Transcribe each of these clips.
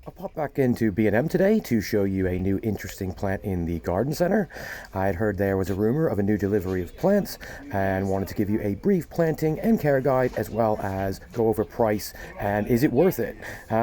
I'll pop back into B&M today to show you a new interesting plant in the garden center. I had heard there was a rumor of a new delivery of plants and wanted to give you a brief planting and care guide, as well as go over price and is it worth it.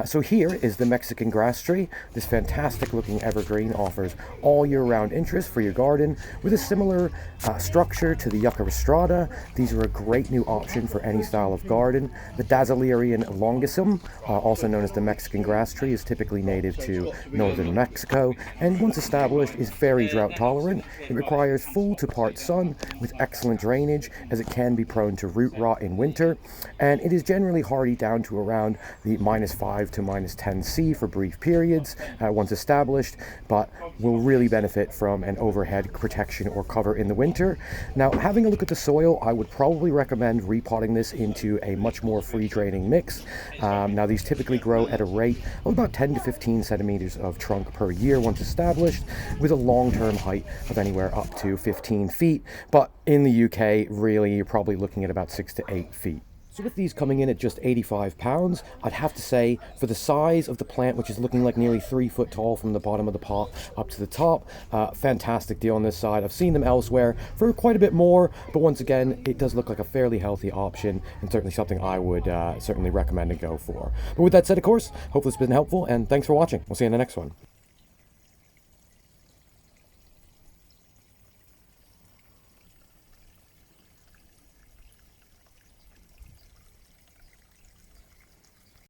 So here is the Mexican grass tree. This fantastic looking evergreen offers all year round interest for your garden with a similar structure to the Yucca rostrata. These are a great new option for any style of garden. The Dasylirion Longissimum, also known as the Mexican grass tree, is typically native to northern Mexico, and once established is very drought tolerant. It requires full to part sun with excellent drainage, as it can be prone to root rot in winter, and it is generally hardy down to around the -5 to -10 C for brief periods once established, but will really benefit from an overhead protection or cover in the winter. Now, having a look at the soil, I would probably recommend repotting this into a much more free draining mix. Now, these typically grow at a rate of about 10 to 15 centimeters of trunk per year once established, with a long-term height of anywhere up to 15 feet. But in the UK, really, you're probably looking at about 6 to 8 feet. So with these coming in at just £85, I'd have to say for the size of the plant, which is looking like nearly 3 foot tall from the bottom of the pot up to the top, fantastic deal on this side. I've seen them elsewhere for quite a bit more, but once again, it does look like a fairly healthy option and certainly something I would certainly recommend and go for. But with that said, of course, hope this has been helpful, and thanks for watching. We'll see you in the next one.